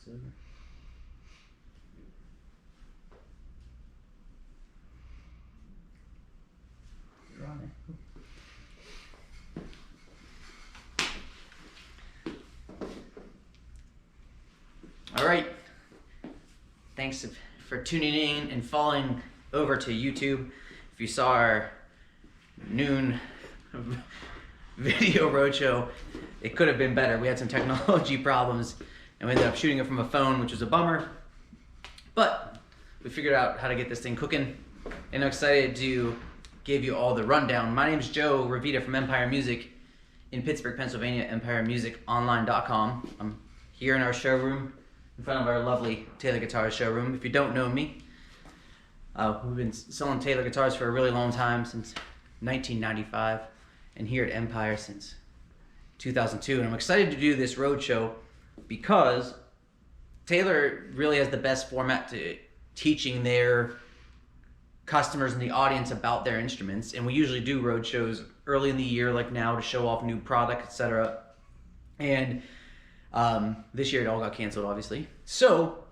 over. You're on it. All right. Thanks for tuning in and following over to YouTube. If you saw our noon video roadshow, it could have been better. We had some technology problems and we ended up shooting it from a phone, which was a bummer. But we figured out how to get this thing cooking, and I'm excited to give you all the rundown. My name is Joe Revita from Empire Music in Pittsburgh, Pennsylvania, EmpireMusicOnline.com. I'm here in our showroom in front of our lovely Taylor Guitars showroom. If you don't know me, we've been selling Taylor guitars for a really long time, since 1995, and here at Empire since 2002. And I'm excited to do this roadshow because Taylor really has the best format to teaching their customers and the audience about their instruments. And we usually do roadshows early in the year, like now, to show off new product, etc. And this year it all got canceled, obviously. So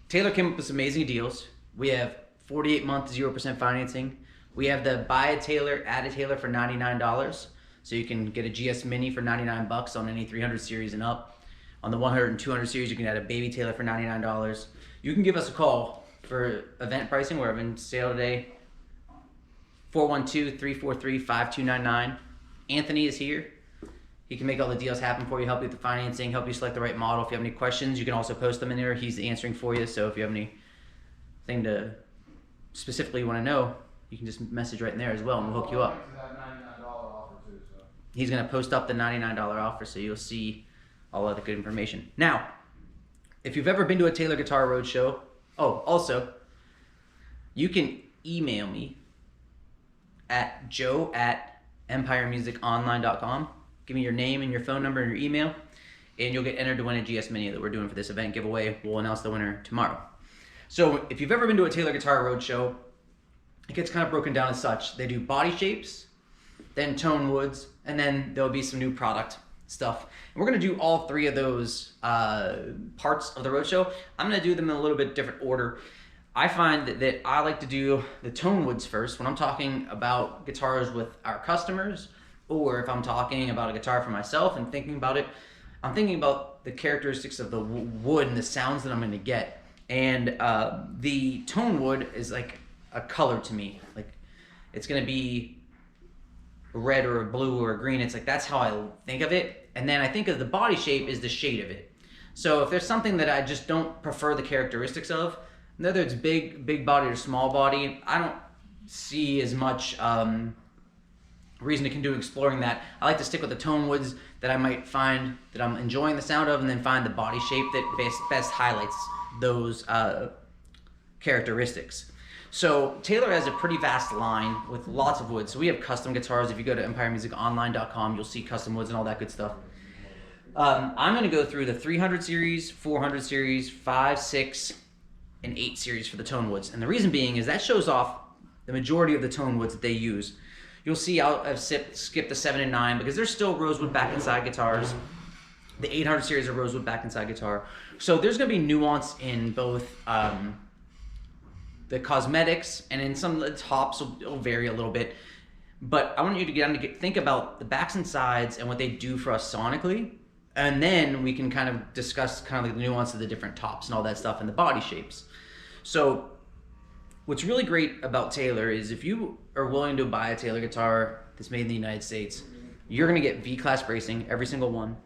Taylor came up with some amazing deals. We have 48-month 0% financing. We have the buy a Taylor, add a Taylor for $99. So you can get a GS Mini for 99 bucks on any 300 series and up. On the 100 and 200 series, you can add a baby Taylor for $99. You can give us a call for event pricing. We're having sale today. 412-343-5299. Anthony is here. He can make all the deals happen for you, help you with the financing, help you select the right model. If you have any questions, you can also post them in there. He's answering for you. So if you have anything to specifically want to know, you can just message right in there as well, and we'll hook you up. He's going to post up the $99 offer, so you'll see all of the good information. Now, if you've ever been to a Taylor Guitar Roadshow, also, you can email me at joe@empiremusiconline.com. Give me your name and your phone number and your email, and you'll get entered to win a GS Mini that we're doing for this event giveaway. We'll announce the winner tomorrow. So if you've ever been to a Taylor Guitar Roadshow, it gets kind of broken down as such. They do body shapes, then tone woods, and then there'll be some new product stuff. And we're gonna do all three of those parts of the roadshow. I'm gonna do them in a little bit different order. I find that I like to do the tone woods first when I'm talking about guitars with our customers, or if I'm talking about a guitar for myself and thinking about it, I'm thinking about the characteristics of the wood and the sounds that I'm gonna get. And the tone wood is like a color to me. Like, it's gonna be red or a blue or a green. It's like, that's how I think of it. And then I think of the body shape is the shade of it. So if there's something that I just don't prefer the characteristics of, whether it's big body or small body, I don't see as much reason to continue exploring that. I like to stick with the tone woods that I might find that I'm enjoying the sound of, and then find the body shape that best highlights those characteristics. So Taylor has a pretty vast line with lots of woods. So we have custom guitars. If you go to EmpireMusicOnline.com, you'll see custom woods and all that good stuff. I'm going to go through the 300 series, 400 series, 5, 6, and 8 series for the tone woods. And the reason being is that shows off the majority of the tone woods that they use. You'll see I've skipped the 7 and 9 because there's still rosewood back inside guitars. The 800 series of rosewood back inside guitar. So there's going to be nuance in both the cosmetics, and in some of the tops will vary a little bit. But I want you to think about the backs and sides and what they do for us sonically, and then we can kind of discuss kind of like the nuance of the different tops and all that stuff and the body shapes. So what's really great about Taylor is if you are willing to buy a Taylor guitar that's made in the United States, you're going to get V-class bracing, every single one.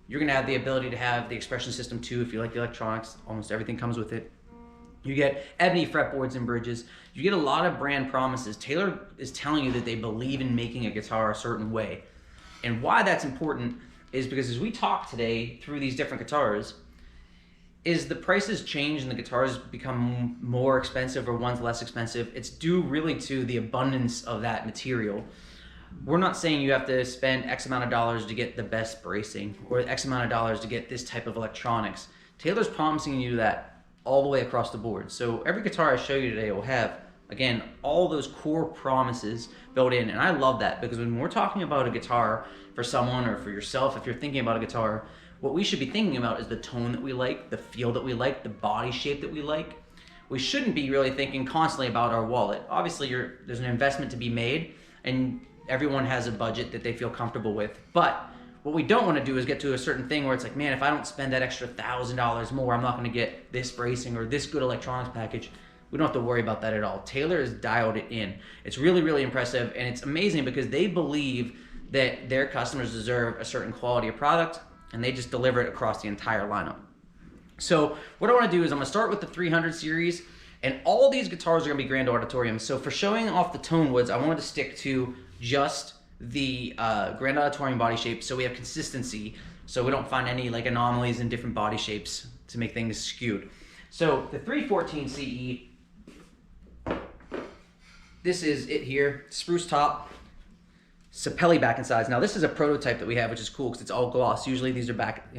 You're going to have the ability to have the expression system too if you like the electronics. Almost everything comes with it. You get ebony fretboards and bridges. You get a lot of brand promises. Taylor is telling you that they believe in making a guitar a certain way. And why that's important is because as we talk today through these different guitars, is the prices change and the guitars become more expensive or one's less expensive. It's due really to the abundance of that material. We're not saying you have to spend X amount of dollars to get the best bracing or X amount of dollars to get this type of electronics. Taylor's promising you that all the way across the board. So every guitar I show you today will have, again, all those core promises built in. And I love that because when we're talking about a guitar for someone or for yourself, if you're thinking about a guitar, What we should be thinking about is the tone that we like, the feel that we like, the body shape that we like. We shouldn't be really thinking constantly about our wallet. Obviously, there's an investment to be made, and everyone has a budget that they feel comfortable with. But what we don't want to do is get to a certain thing where it's like, man, if I don't spend that extra $1,000 more, I'm not going to get this bracing or this good electronics package. We don't have to worry about that at all. Taylor has dialed it in. It's really, really impressive, and it's amazing because they believe that their customers deserve a certain quality of product, and they just deliver it across the entire lineup. So what I want to do is I'm going to start with the 300 series, and all these guitars are going to be grand auditorium. So for showing off the tone woods, I wanted to stick to just the grand auditorium body shape, so we have consistency, so we don't find any like anomalies in different body shapes to make things skewed. So the 314 CE, this is it here, spruce top, Sapelli back and sides. Now this is a prototype that we have, which is cool because it's all gloss. Usually these are back,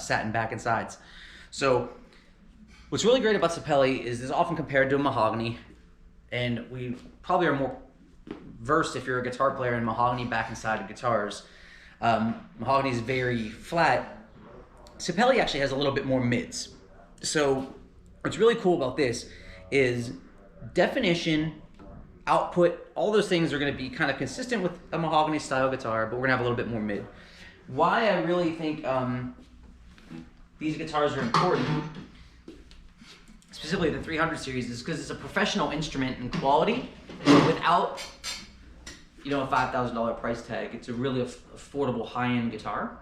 satin back and sides. So what's really great about Sapelli is it's often compared to a mahogany, and we probably are more versed if you're a guitar player in mahogany back and side guitars. Mahogany is very flat. Sapelli actually has a little bit more mids. So what's really cool about this is definition, output, all those things are going to be kind of consistent with a mahogany style guitar, but we're going to have a little bit more mid. Why I really think these guitars are important, specifically the 300 series, is because it's a professional instrument in quality without a $5,000 price tag. It's a really affordable high-end guitar.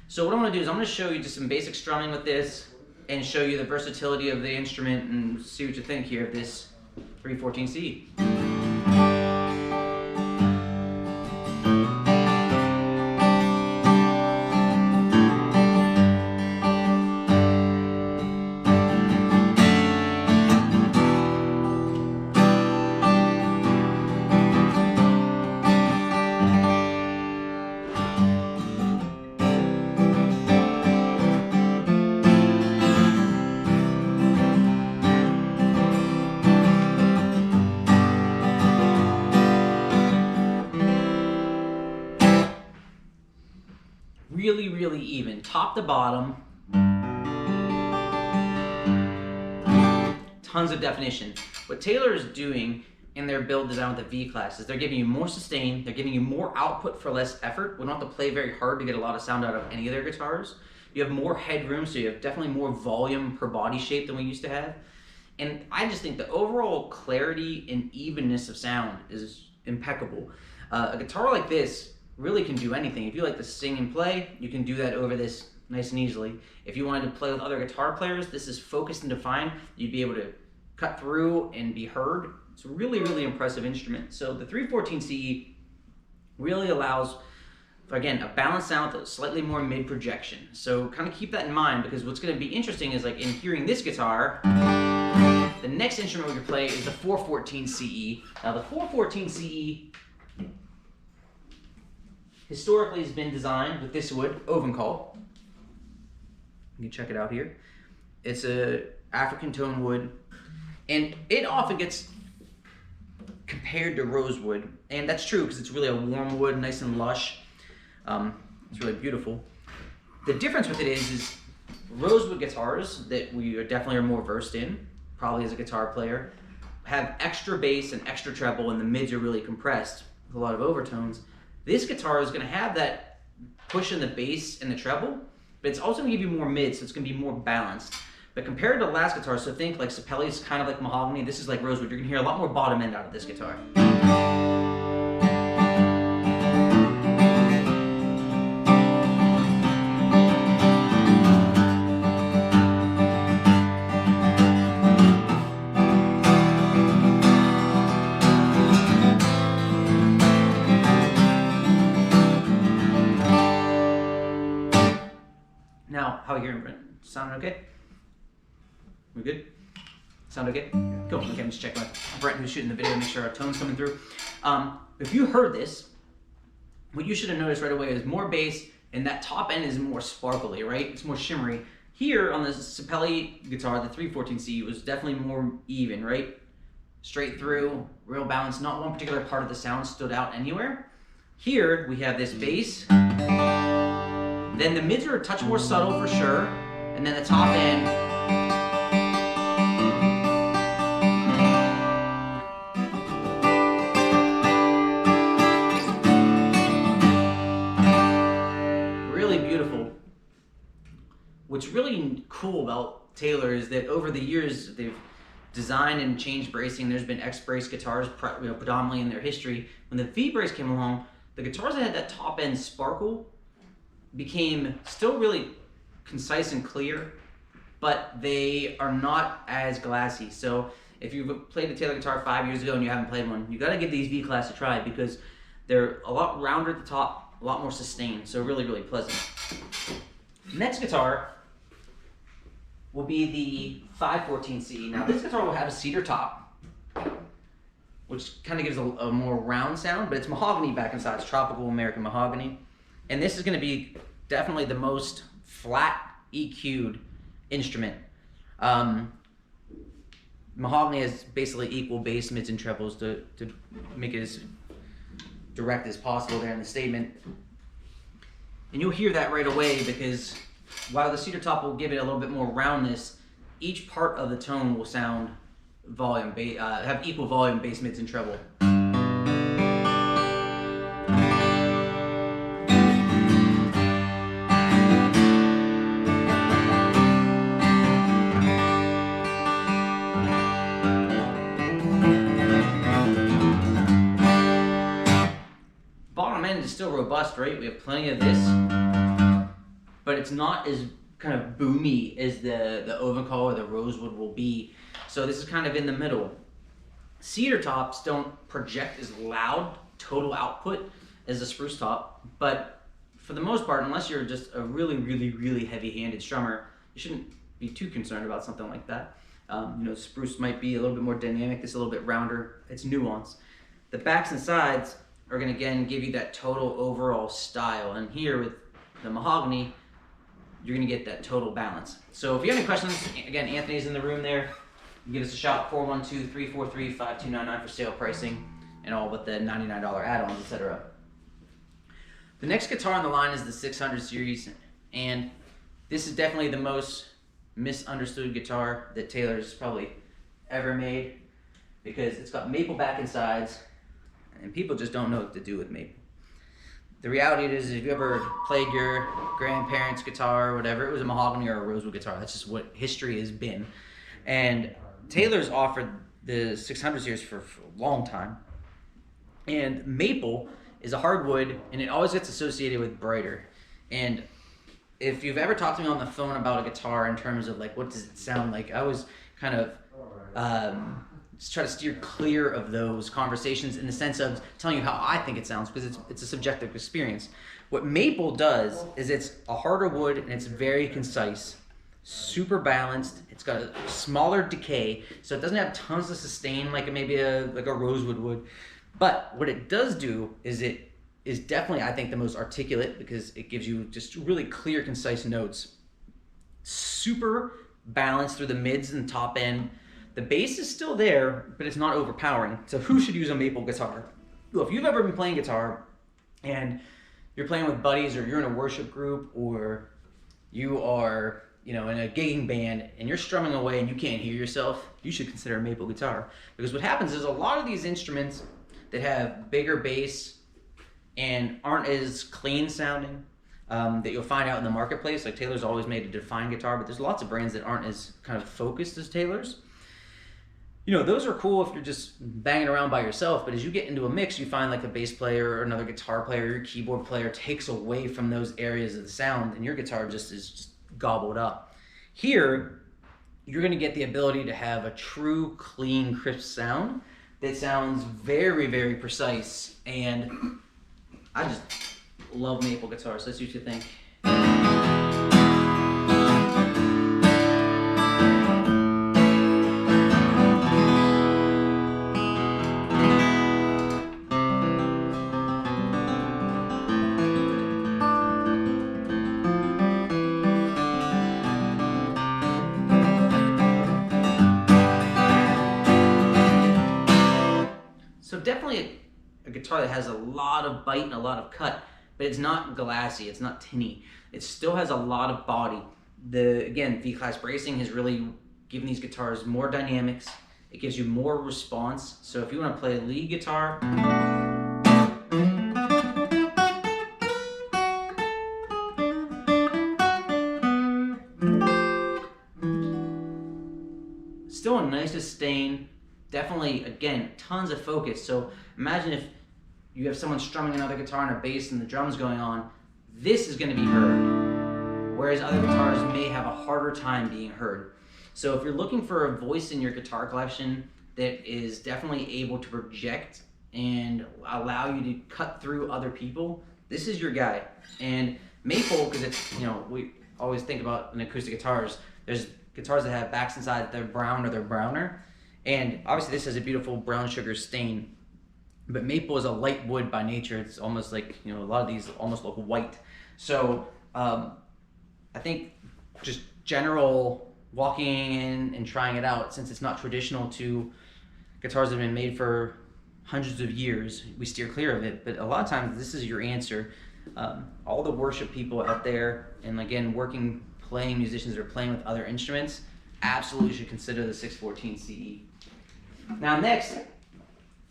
So what I'm going to do is I'm going to show you just some basic strumming with this and show you the versatility of the instrument and see what you think here of this 314C. Really, really even, top to bottom, tons of definition. What Taylor is doing in their build design with the V-Class is they're giving you more sustain, they're giving you more output for less effort. We don't have to play very hard to get a lot of sound out of any of their guitars. You have more headroom, so you have definitely more volume per body shape than we used to have. And I just think the overall clarity and evenness of sound is impeccable. A guitar like this really can do anything. If you like to sing and play, you can do that over this nice and easily. If you wanted to play with other guitar players, this is focused and defined. You'd be able to cut through and be heard. It's a really, really impressive instrument. So the 314 CE really allows, again, a balanced sound with slightly more mid projection. So kind of keep that in mind, because what's going to be interesting is, like, in hearing this guitar, the next instrument we can play is the 414 CE. Now the 414 CE historically has been designed with this wood, Ovenkal. You can check it out here. It's a African tone wood, and it often gets compared to rosewood, and that's true because it's really a warm wood, nice and lush. It's really beautiful. The difference with it is rosewood guitars that we definitely are more versed in, probably as a guitar player, have extra bass and extra treble, and the mids are really compressed with a lot of overtones. This guitar is going to have that push in the bass and the treble, but it's also going to give you more mid, so it's going to be more balanced. But compared to the last guitar, so think like Sapelli's kind of like mahogany, this is like rosewood, you're going to hear a lot more bottom end out of this guitar. Now, how are you hearing, Brent? Sound okay? We good? Sound okay? Cool. Okay, I'm just checking with Brent, who's shooting the video, to make sure our tone's coming through. If you heard this, what you should have noticed right away is more bass, and that top end is more sparkly, right? It's more shimmery. Here on the Sapelli guitar, the 314C was definitely more even, right? Straight through, real balance. Not one particular part of the sound stood out anywhere. Here we have this bass Then the mids are a touch more subtle for sure, and then the top end. Really beautiful. What's really cool about Taylor is that over the years they've designed and changed bracing. There's been X-brace guitars, predominantly in their history. When the V-brace came along, the guitars that had that top end sparkle became still really concise and clear, but they are not as glassy. So if you've played a Taylor guitar 5 years ago and you haven't played one, you gotta give these V-Class a try because they're a lot rounder at the top, a lot more sustained, so really, really pleasant. Next guitar will be the 514C. Now this guitar will have a cedar top, which kind of gives a more round sound, but it's mahogany back inside. It's tropical American mahogany. And this is gonna be definitely the most flat EQ'd instrument. Mahogany has basically equal bass, mids, and trebles to make it as direct as possible there in the statement. And you'll hear that right away because while the cedar top will give it a little bit more roundness, each part of the tone will sound have equal volume, bass, mids, and treble. Bottom end is still robust, right? We have plenty of this, but it's not as kind of boomy as the Ovencall or the Rosewood will be. So this is kind of in the middle. Cedar tops don't project as loud total output as the spruce top, but for the most part, unless you're just a really, really, really heavy-handed strummer, you shouldn't be too concerned about something like that. Spruce might be a little bit more dynamic, this is a little bit rounder, it's nuanced. The backs and sides are gonna again give you that total overall style, and here with the mahogany, you're gonna get that total balance. So if you have any questions, again, Anthony's in the room there. You can give us a shout, 412-343-5299 for sale pricing and all but the $99 add-ons, etc. The next guitar on the line is the 600 series, and this is definitely the most misunderstood guitar that Taylor's probably ever made because it's got maple back and sides, and people just don't know what to do with maple. The reality is, if you ever played your grandparents' guitar or whatever, it was a mahogany or a rosewood guitar. That's just what history has been. And Taylor's offered the 600 series for a long time. And maple is a hardwood, and it always gets associated with brighter. And if you've ever talked to me on the phone about a guitar in terms of like, what does it sound like, I always kind of just try to steer clear of those conversations in the sense of telling you how I think it sounds, because it's a subjective experience. What maple does is it's a harder wood and it's very concise, super balanced. It's got a smaller decay, so it doesn't have tons of sustain like maybe a rosewood would. But what it does do is it is definitely, I think, the most articulate because it gives you just really clear, concise notes. Super balanced through the mids and top end. The bass is still there, but it's not overpowering. So who should use a maple guitar? Well, if you've ever been playing guitar and you're playing with buddies, or you're in a worship group, or you are, in a gigging band and you're strumming away and you can't hear yourself, you should consider a maple guitar. Because what happens is a lot of these instruments that have bigger bass and aren't as clean sounding, that you'll find out in the marketplace, like Taylor's always made a defined guitar, but there's lots of brands that aren't as kind of focused as Taylor's. Those are cool if you're just banging around by yourself, but as you get into a mix, you find like a bass player or another guitar player, or your keyboard player takes away from those areas of the sound, and your guitar is just gobbled up. Here, you're gonna get the ability to have a true, clean, crisp sound that sounds very, very precise, and I just love maple guitars. Let's see what you think. So definitely a guitar that has a lot of bite and a lot of cut, but it's not glassy, it's not tinny. It still has a lot of body. Again, V-Class bracing has really given these guitars more dynamics. It gives you more response. So if you want to play lead guitar, still a nice sustain. Definitely, again, tons of focus. So imagine if you have someone strumming another guitar and a bass and the drums going on, this is going to be heard. Whereas other guitars may have a harder time being heard. So if you're looking for a voice in your guitar collection that is definitely able to project and allow you to cut through other people, this is your guy. And maple, because it's, we always think about in acoustic guitars, there's guitars that have backs and sides, they're brown or they're browner. And obviously this has a beautiful brown sugar stain. But maple is a light wood by nature. It's almost like, a lot of these almost look white. So I think just general walking in and trying it out, since it's not traditional to guitars that have been made for hundreds of years, we steer clear of it. But a lot of times this is your answer. All the worship people out there, and again, playing musicians that are playing with other instruments, absolutely should consider the 614 CE. Now next,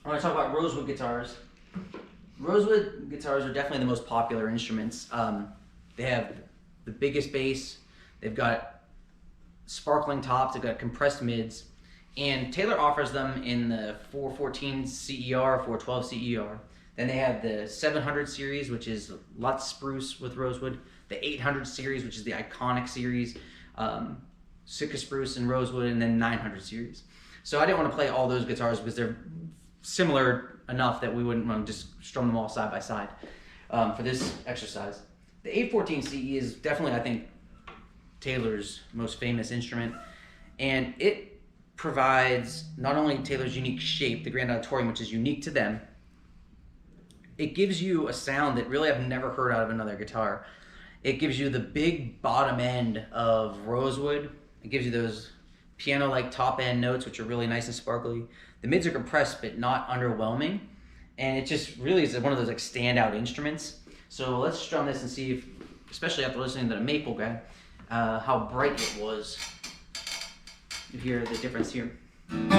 I want to talk about rosewood guitars. Rosewood guitars are definitely the most popular instruments. They have the biggest bass, they've got sparkling tops, they've got compressed mids, and Taylor offers them in the 414 CER, 412 CER. Then they have the 700 series, which is lots spruce with rosewood, the 800 series, which is the iconic series, Sitka spruce and rosewood, and then 900 series. So I didn't want to play all those guitars because they're similar enough that we wouldn't want to just strum them all side by side for this exercise. The 814 CE is definitely, I think, Taylor's most famous instrument, and it provides not only Taylor's unique shape, the Grand Auditorium, which is unique to them, it gives you a sound that really I've never heard out of another guitar. It gives you the big bottom end of rosewood. It gives you those piano-like top end notes, which are really nice and sparkly. The mids are compressed, but not underwhelming. And it just really is one of those like standout instruments. So let's strum this and see if, especially after listening to the maple guy, how bright it was. You hear the difference here. And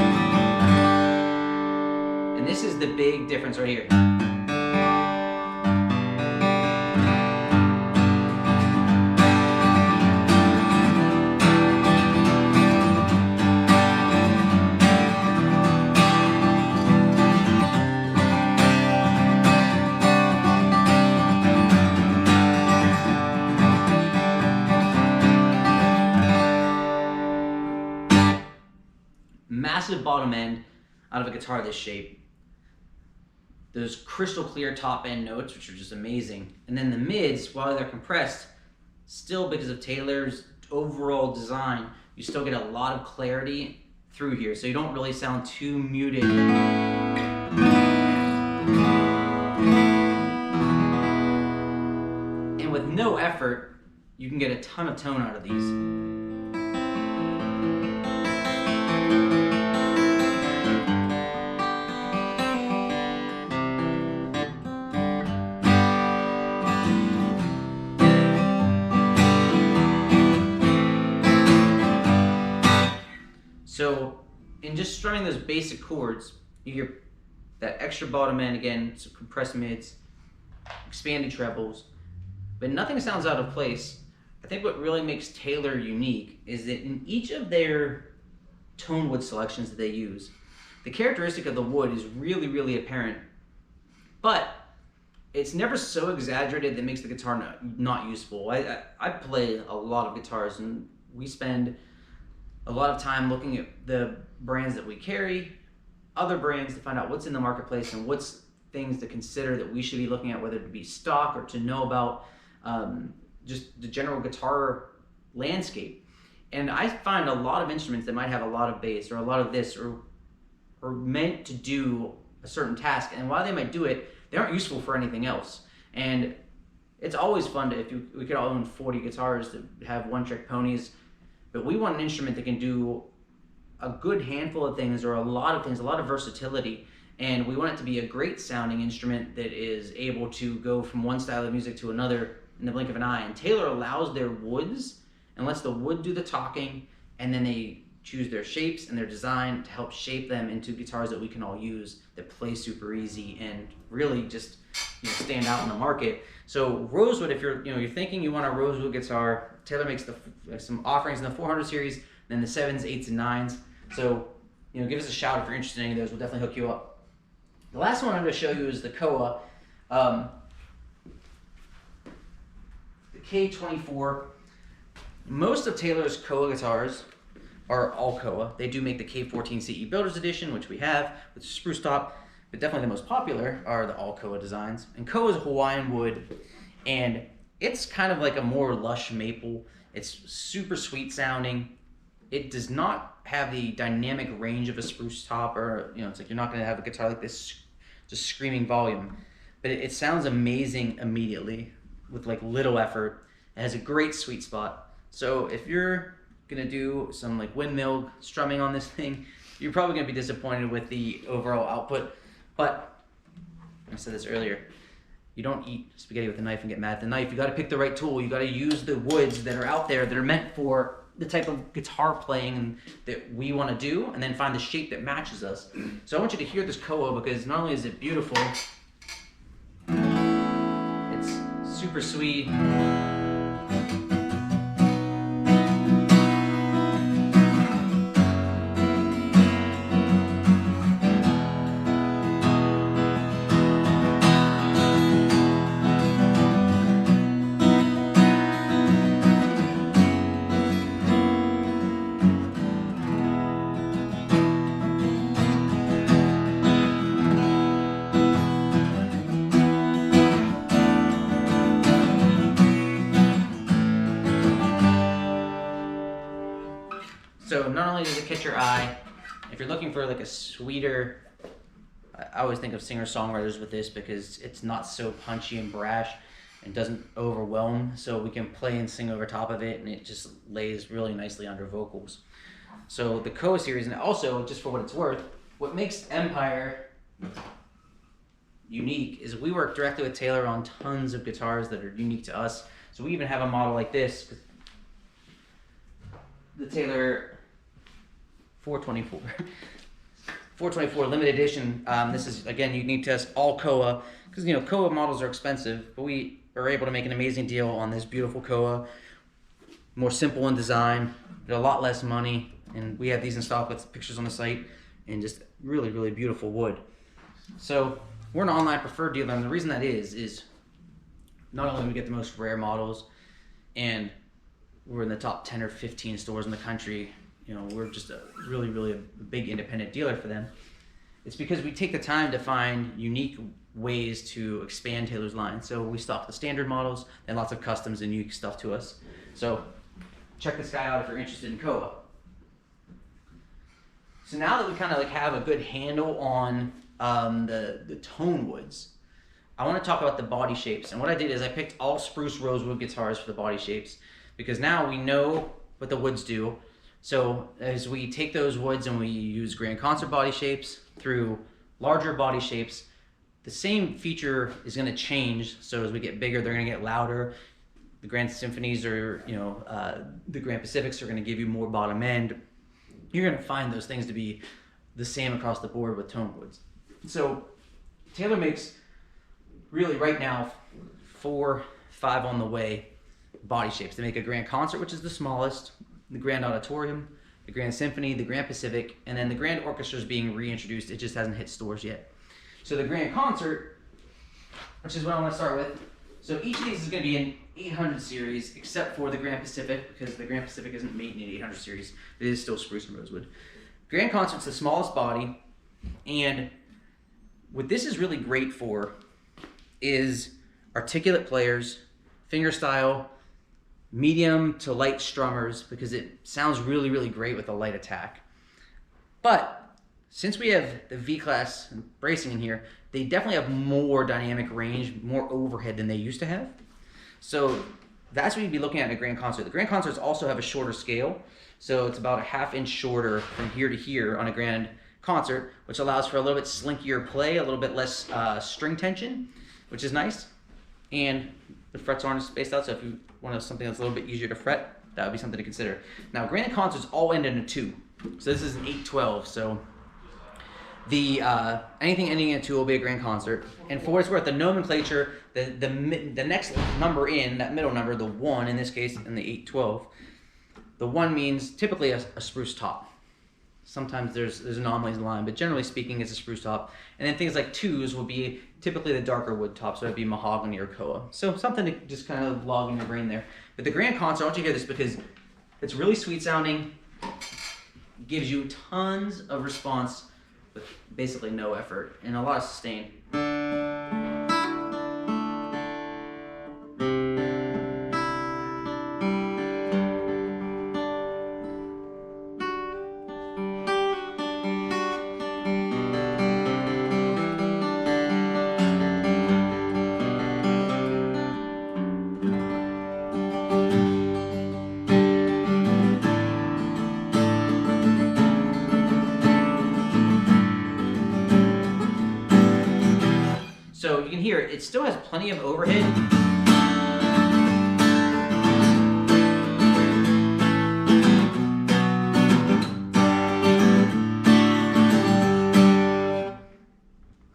this is the big difference right here. Massive bottom end out of a guitar this shape. Those crystal clear top end notes, which are just amazing. And then the mids, while they're compressed, still because of Taylor's overall design, you still get a lot of clarity through here. So you don't really sound too muted. And with no effort, you can get a ton of tone out of these. So in just strumming those basic chords, you hear that extra bottom end again, some compressed mids, expanded trebles, but nothing sounds out of place. I think what really makes Taylor unique is that in each of their tone wood selections that they use, the characteristic of the wood is really, really apparent, but it's never so exaggerated that makes the guitar not useful. I play a lot of guitars, and we spend a lot of time looking at the brands that we carry, other brands, to find out what's in the marketplace and what's things to consider that we should be looking at, whether it be stock or to know about just the general guitar landscape. And I find a lot of instruments that might have a lot of bass or a lot of this or meant to do a certain task, and while they might do it, they aren't useful for anything else. And it's always fun to, we could all own 40 guitars that have one-trick ponies, but we want an instrument that can do a good handful of things or a lot of things, a lot of versatility. And we want it to be a great sounding instrument that is able to go from one style of music to another in the blink of an eye. And Taylor allows their woods and lets the wood do the talking, and then they choose their shapes and their design to help shape them into guitars that we can all use, that play super easy and really just stand out in the market. So rosewood, if you're thinking you want a rosewood guitar, Taylor makes some offerings in the 400 series, then the 7s, 8s, and 9s. So give us a shout if you're interested in any of those. We'll definitely hook you up. The last one I'm going to show you is the Koa, the K24. Most of Taylor's Koa guitars are all Koa. They do make the K14 CE Builders Edition, which we have with spruce top, but definitely the most popular are the all Koa designs. And Koa is Hawaiian wood, and it's kind of like a more lush maple. It's super sweet sounding. It does not have the dynamic range of a spruce top, or it's like you're not going to have a guitar like this just screaming volume, but it sounds amazing immediately with like little effort. It has a great sweet spot. So if you're gonna do some like windmill strumming on this thing, you're probably gonna be disappointed with the overall output. But I said this earlier, you don't eat spaghetti with a knife and get mad at the knife. You got to pick the right tool. You got to use the woods that are out there that are meant for the type of guitar playing that we want to do, and then find the shape that matches us. So I want you to hear this Koa, because not only is it beautiful, it's super sweet. So not only does it catch your eye, if you're looking for like a sweeter, I always think of singer-songwriters with this because it's not so punchy and brash and doesn't overwhelm, so we can play and sing over top of it, and it just lays really nicely under vocals. So the Koa series, and also, just for what it's worth, what makes Empire unique is we work directly with Taylor on tons of guitars that are unique to us. So we even have a model like this, the Taylor 424. 424 limited edition. This is, again, unique to us, all Koa, because Koa models are expensive, but we are able to make an amazing deal on this beautiful Koa. More simple in design, but a lot less money, and we have these in stock with pictures on the site, and just really, really beautiful wood. So we're an online preferred dealer, and the reason that is not only do we get the most rare models, and we're in the top 10 or 15 stores in the country, we're just a really, really a big independent dealer for them. It's because we take the time to find unique ways to expand Taylor's line. So we stock the standard models and lots of customs and unique stuff to us. So check this guy out if you're interested in Koa. So now that we kind of like have a good handle on the tone woods, I want to talk about the body shapes. And what I did is I picked all spruce rosewood guitars for the body shapes, because now we know what the woods do. So as we take those woods and we use grand concert body shapes through larger body shapes, the same feature is going to change. So as we get bigger, they're going to get louder. The Grand Symphonies or the Grand Pacifics are going to give you more bottom end. You're going to find those things to be the same across the board with tone woods. So Taylor makes really right now 4, 5 on the way body shapes. They make a Grand Concert, which is the smallest, the Grand Auditorium, the Grand Symphony, the Grand Pacific, and then the Grand Orchestra is being reintroduced. It just hasn't hit stores yet. So the Grand Concert, which is what I want to start with. So each of these is going to be an 800 series, except for the Grand Pacific, because the Grand Pacific isn't made in an 800 series. It is still spruce and rosewood. Grand Concert's the smallest body, and what this is really great for is articulate players, fingerstyle, medium to light strummers, because it sounds really, really great with a light attack. But since we have the V-Class bracing in here, they definitely have more dynamic range, more overhead than they used to have. So that's what you'd be looking at in a Grand Concert. The Grand Concerts also have a shorter scale, so it's about a 1/2 inch shorter from here to here on a Grand concert, which allows for a little bit slinkier play, a little bit less string tension, which is nice. And the frets aren't spaced out, so if you want something that's a little bit easier to fret, that would be something to consider. Now, grand concerts all end in a 2. So this is an 8/12, so the anything ending in a 2 will be a grand concert. And for what it's worth, the nomenclature, the next number in, that middle number, the 1 in this case, in the 8/12, the 1 means typically a spruce top. Sometimes there's anomalies in the line, but generally speaking, it's a spruce top. And then things like 2s will be typically the darker wood top, so it'd be mahogany or koa. So something to just kind of log in your brain there. But the grand concert, I want you to hear this because it's really sweet sounding, gives you tons of response with basically no effort and a lot of sustain. So you can hear it still has plenty of overhead.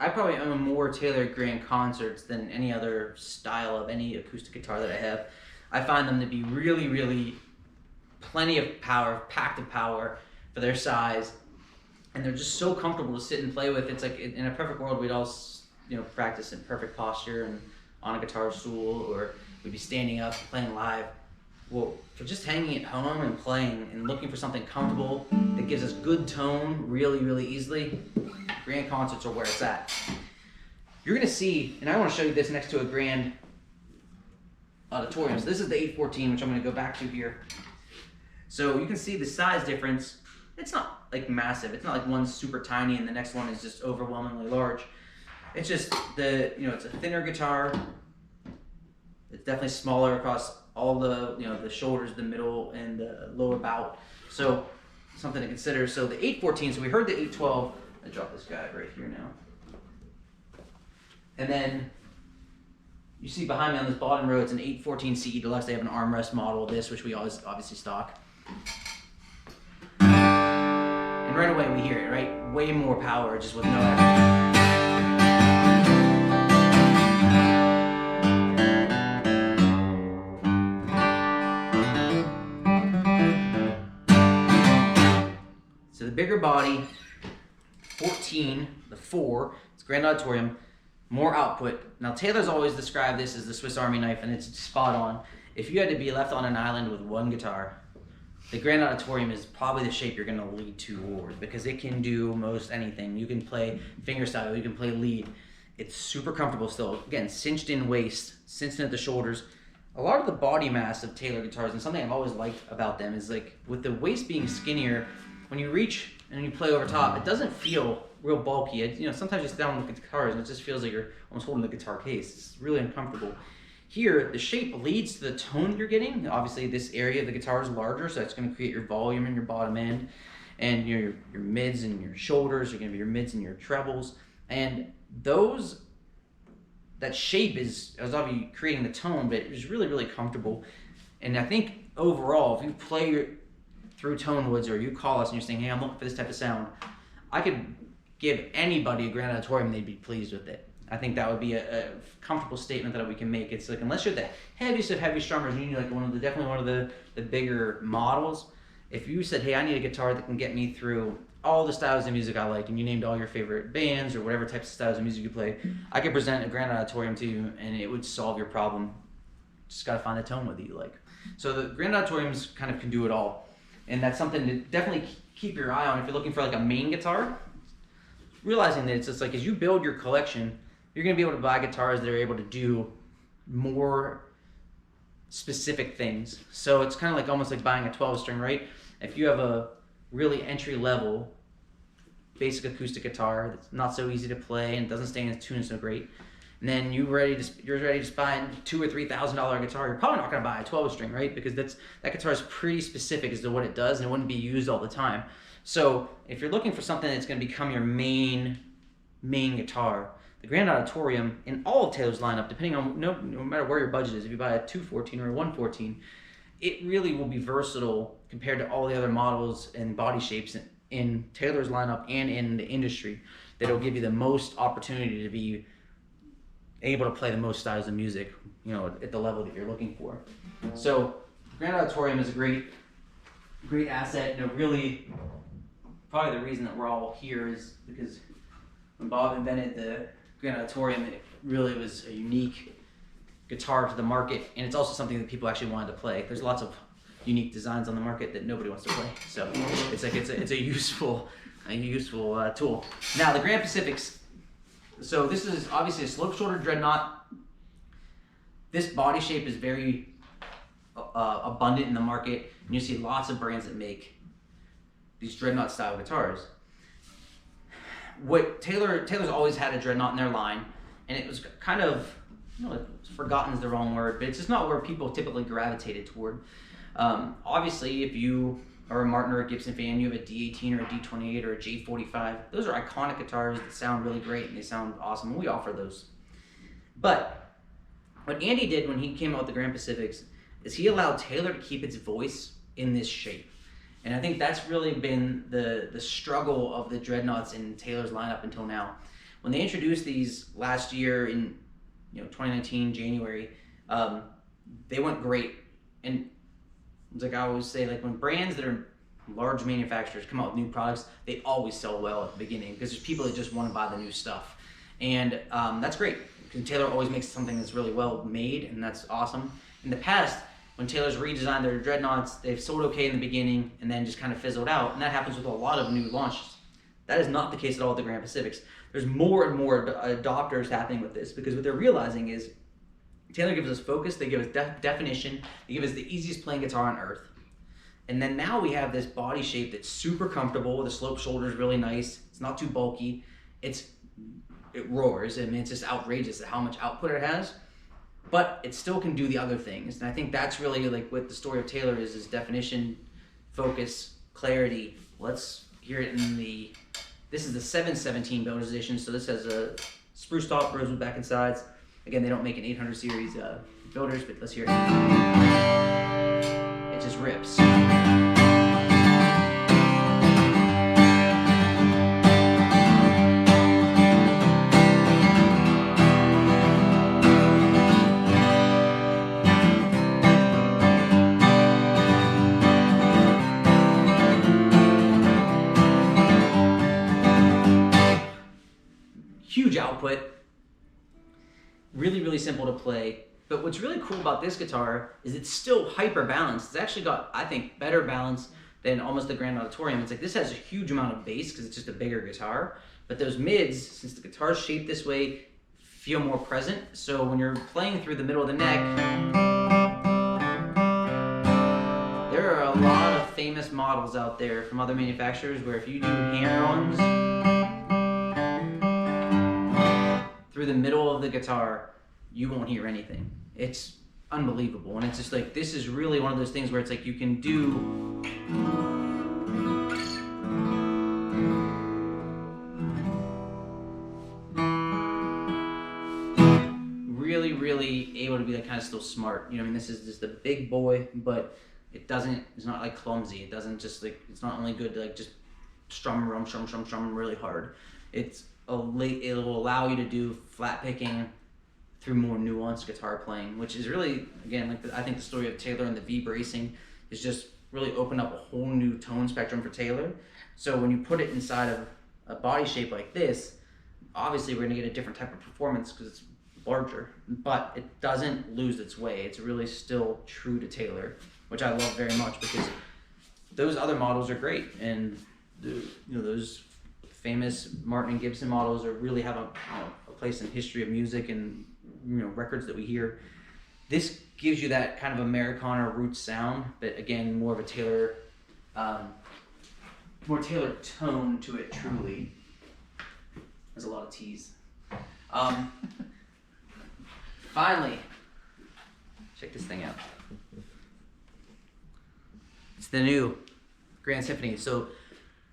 I probably own more tailored grand concerts than any other style of any acoustic guitar that I have. I find them to be really, really plenty of power, packed of power for their size, and they're just so comfortable to sit and play with. It's like in a perfect world, we'd all practice in perfect posture and on a guitar stool, or we'd be standing up playing live. Well, for just hanging at home and playing and looking for something comfortable that gives us good tone really, really easily, grand concerts are where it's at. You're gonna see, and I want to show you this next to a grand auditorium. So this is the 814, which I'm gonna go back to here. So you can see the size difference. It's not like massive. It's not like one's super tiny and the next one is just overwhelmingly large. It's just it's a thinner guitar. It's definitely smaller across all the, the shoulders, the middle, and the lower bout. So something to consider. So the 814, so we heard the 812. I drop this guy right here now. And then you see behind me on this bottom row, it's an 814 CE Deluxe. They have an armrest model of this, which we always obviously stock. And right away we hear it, right? Way more power just with no effort. So the bigger body, 14, the 4, it's grand auditorium, more output. Now Taylor's always described this as the Swiss Army knife, and it's spot on. If you had to be left on an island with one guitar, the grand auditorium is probably the shape you're going to lead toward, because it can do most anything. You can play fingerstyle, you can play lead. It's super comfortable still. Again, cinched in waist, cinched in at the shoulders. A lot of the body mass of Taylor guitars, and something I've always liked about them, is like with the waist being skinnier, when you reach and you play over top, it doesn't feel real bulky. Sometimes you sit down with the guitars and it just feels like you're almost holding the guitar case. It's really uncomfortable. Here, the shape leads to the tone you're getting. Obviously, this area of the guitar is larger, so that's going to create your volume in your bottom end, and your mids and your shoulders are going to be your mids and your trebles. And that shape is obviously creating the tone, but it's really, really comfortable. And I think overall, if you play through tone woods, or you call us and you're saying, hey, I'm looking for this type of sound, I could give anybody a grand auditorium, they'd be pleased with it. I think that would be a comfortable statement that we can make. It's like, unless you're the heaviest of heavy strummers, and you need like definitely one of the bigger models, if you said, hey, I need a guitar that can get me through all the styles of music I like, and you named all your favorite bands or whatever types of styles of music you play, I could present a grand auditorium to you and it would solve your problem. Just gotta find a tone that you like. So the grand auditoriums kind of can do it all. And that's something to definitely keep your eye on if you're looking for like a main guitar. Realizing that it's just like, as you build your collection, you're going to be able to buy guitars that are able to do more specific things. So it's kind of like almost like buying a 12 string, right? If you have a really entry level basic acoustic guitar that's not so easy to play and doesn't stay in its tune so great, and then you're ready to buy a $2,000 or $3,000 guitar, you're probably not going to buy a 12 string, right? Because that guitar is pretty specific as to what it does, and it wouldn't be used all the time. So if you're looking for something that's going to become your main guitar, the Grand Auditorium in all of Taylor's lineup, depending on no matter where your budget is, if you buy a 214 or a 114, it really will be versatile compared to all the other models and body shapes in Taylor's lineup and in the industry. That'll give you the most opportunity to be able to play the most styles of music, at the level that you're looking for. So the Grand Auditorium is a great asset, and really probably the reason that we're all here is because when Bob invented the Grand Auditorium, it really was a unique guitar to the market, and it's also something that people actually wanted to play. There's lots of unique designs on the market that nobody wants to play, so it's a useful tool. Now the Grand Pacifics. So this is obviously a slope shoulder dreadnought. This body shape is very abundant in the market, and you see lots of brands that make these dreadnought style guitars. What Taylor's always had a dreadnought in their line, and it was kind of, forgotten is the wrong word, but it's just not where people typically gravitated toward. Obviously, if you are a Martin or a Gibson fan, you have a D18 or a D28 or a J45. Those are iconic guitars that sound really great and they sound awesome, and we offer those. But what Andy did when he came out with the Grand Pacifics is he allowed Taylor to keep its voice in this shape. And I think that's really been the struggle of the dreadnoughts in Taylor's lineup until now. When they introduced these last year in 2019 January, they went great. And like I always say, like when brands that are large manufacturers come out with new products, they always sell well at the beginning because there's people that just want to buy the new stuff. And that's great because Taylor always makes something that's really well made, and that's awesome. In the past, when Taylor's redesigned their dreadnoughts, they've sold okay in the beginning and then just kind of fizzled out, and that happens with a lot of new launches. That is not the case at all with the Grand Pacifics. There's more and more adopters happening with this because what they're realizing is Taylor gives us focus, they give us definition, they give us the easiest playing guitar on earth. And then now we have this body shape that's super comfortable, the slope shoulder is really nice, it's not too bulky, it roars, it's just outrageous at how much output it has. But it still can do the other things. And I think that's really like what the story of Taylor is definition, focus, clarity. Let's hear it in this is the 717 builder's edition. So this has a spruce top, rosewood back and sides. Again, they don't make an 800 series builders, but let's hear it. It just rips. Huge output, really simple to play. But what's really cool about this guitar is it's still hyper balanced. It's actually got, I think, better balance than almost the Grand Auditorium. It's like this has a huge amount of bass because it's just a bigger guitar, but those mids, since the guitar's shaped this way, feel more present. So when you're playing through the middle of the neck, there are a lot of famous models out there from other manufacturers where if you do hammer-ons through the middle of the guitar, you won't hear anything. It's unbelievable. And it's just like, this is really one of those things where it's like you can do really able to be like kind of still smart. This is just a big boy, but it's not like clumsy. It doesn't just like, it's not only good to like just strum really hard. It'll allow you to do flat picking through more nuanced guitar playing, which is really, again, I think the story of Taylor and the V bracing is just really opened up a whole new tone spectrum for Taylor. So when you put it inside of a body shape like this, obviously we're going to get a different type of performance because it's larger, but it doesn't lose its way. It's really still true to Taylor, which I love very much because those other models are great, and those famous Martin and Gibson models really have a place in history of music and records that we hear. This gives you that kind of Americana roots sound, but again, more of a Taylor, more Taylor tone to it. Truly, there's a lot of T's. Finally, check this thing out. It's the new Grand Symphony. So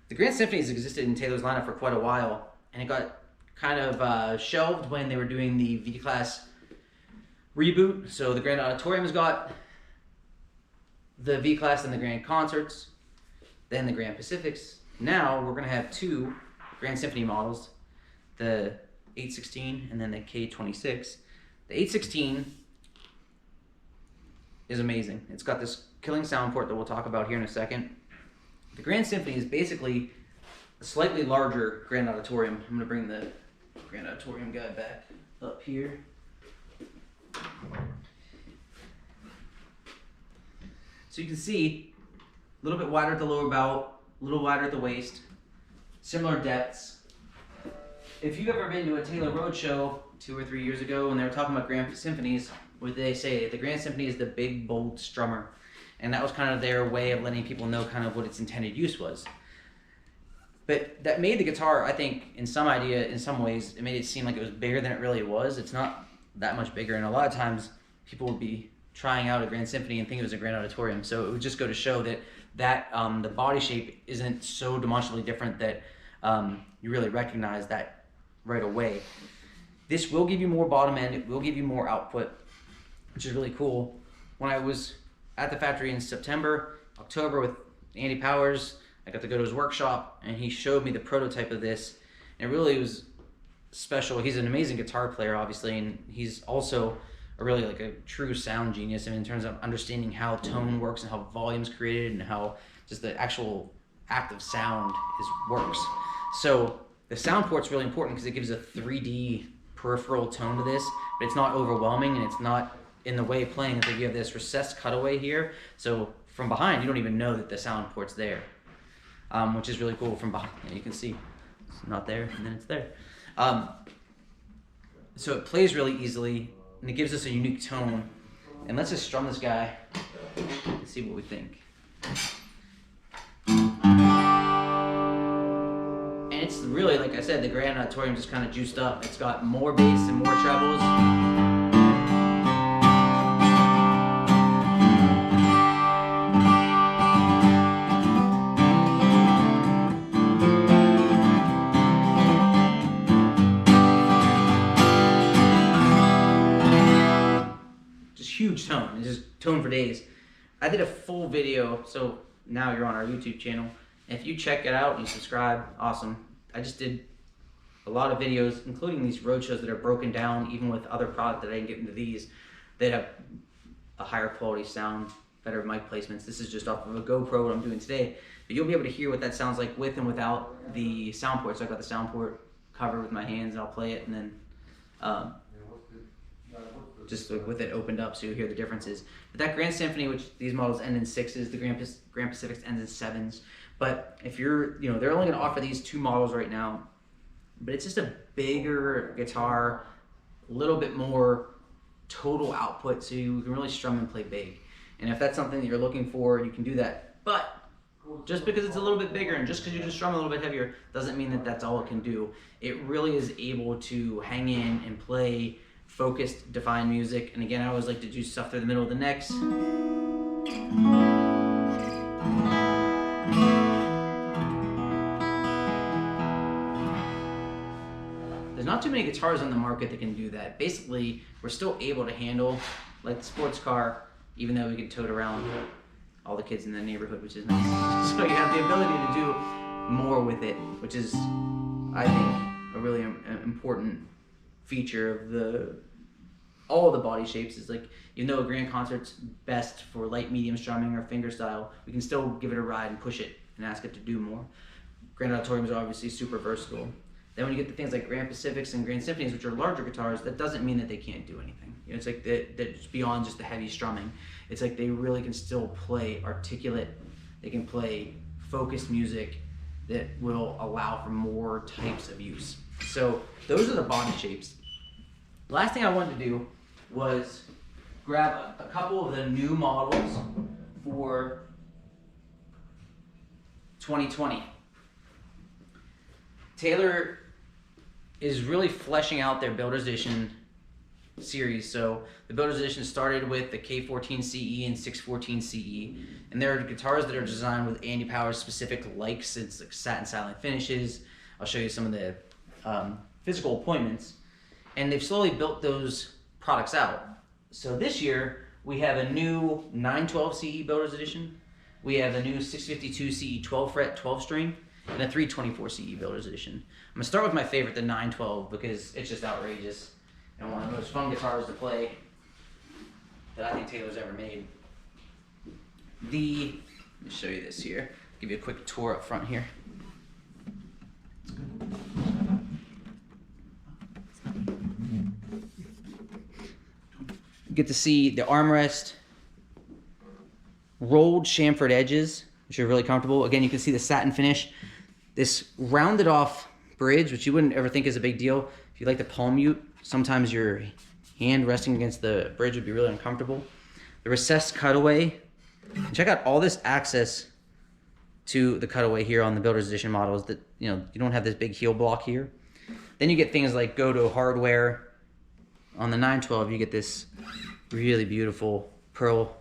The Grand Symphony has existed in Taylor's lineup for quite a while, and it got kind of shelved when they were doing the V-Class reboot. So the Grand Auditorium's got the V-Class and the Grand Concerts, then the Grand Pacifics. Now we're going to have two Grand Symphony models, the 816 and then the K26. The 816 is amazing. It's got this killing sound port that we'll talk about here in a second. The Grand Symphony is basically a slightly larger Grand Auditorium. I'm going to bring the Grand Auditorium guy back up here. So you can see a little bit wider at the lower bow, a little wider at the waist, similar depths. If you've ever been to a Taylor Roadshow 2 or 3 years ago when they were talking about Grand Symphonies, what they say, the Grand Symphony is the big, bold strummer. And that was kind of their way of letting people know kind of what its intended use was. But that made the guitar, I think, in some ways, it made it seem like it was bigger than it really was. It's not that much bigger, and a lot of times people would be trying out a Grand Symphony and think it was a Grand Auditorium. So it would just go to show that the body shape isn't so demonstrably different that you really recognize that right away. This will give you more bottom end, it will give you more output, which is really cool. When I was at the factory in October with Andy Powers, I got to go to his workshop and he showed me the prototype of this, and it really was special. He's an amazing guitar player, obviously, and he's also a true sound genius, in terms of understanding how tone works and how volume's created and how just the actual act of sound works. So the sound port's really important because it gives a 3D peripheral tone to this, but it's not overwhelming and it's not in the way playing. It's like you have this recessed cutaway here, so from behind you don't even know that the sound port's there, which is really cool. From behind, you can see it's not there and then it's there. So it plays really easily and it gives us a unique tone. And let's just strum this guy and see what we think. And it's really, like I said, the Grand Auditorium just kind of juiced up. It's got more bass and more trebles. Huge tone. It's just tone for days. I did a full video, so now you're on our YouTube channel. If you check it out and you subscribe, awesome. I just did a lot of videos, including these roadshows that are broken down, even with other product that I didn't get into these, that have a higher quality sound, better mic placements. This is just off of a GoPro, what I'm doing today. But you'll be able to hear what that sounds like with and without the sound port. So I got the sound port covered with my hands, and I'll play it, and then just with it opened up, so you'll hear the differences. But that Grand Symphony, which these models end in 6s, the Grand Pacifics ends in 7s. But if you're, they're only going to offer these 2 models right now. But it's just a bigger guitar, a little bit more total output, so you can really strum and play big. And if that's something that you're looking for, you can do that. But just because it's a little bit bigger and just because you can strum a little bit heavier doesn't mean that that's all it can do. It really is able to hang in and play focused, defined music. And again, I always like to do stuff through the middle of the necks. There's not too many guitars on the market that can do that. Basically, we're still able to handle, like the sports car, even though we can tote around all the kids in the neighborhood, which is nice. So you have the ability to do more with it, which is, I think, a really important feature of all the body shapes. Is like, even though a Grand Concert's best for light medium strumming or fingerstyle, we can still give it a ride and push it and ask it to do more. Grand Auditoriums are obviously super versatile. Then when you get to things like Grand Pacifics and Grand Symphonies, which are larger guitars, that doesn't mean that they can't do anything. It's like that's beyond just the heavy strumming. It's like they really can still play articulate, they can play focused music that will allow for more types of use. So those are the body shapes. The last thing I wanted to do was grab a couple of the new models for 2020. Taylor is really fleshing out their Builder's Edition series. So the Builder's Edition started with the K14 CE and 614 CE, and there are guitars that are designed with Andy Power's specific likes. It's like satin silent finishes. I'll show you some of the physical appointments, and they've slowly built those products out. So this year we have a new 912 CE Builder's Edition. We have a new 652 CE 12 fret 12 string and a 324 CE Builder's Edition. I'm gonna start with my favorite, the 912, because it's just outrageous and one of the most fun guitars to play that I think Taylor's ever made. Let me show you this here. Give you a quick tour up front here. You get to see the armrest, rolled chamfered edges, which are really comfortable. Again, you can see the satin finish. This rounded off bridge, which you wouldn't ever think is a big deal. If you like the palm mute, sometimes your hand resting against the bridge would be really uncomfortable. The recessed cutaway. And check out all this access to the cutaway here on the Builder's Edition models that, you know, you don't have this big heel block here. Then you get things like Goto hardware. On the 912, you get this really beautiful pearl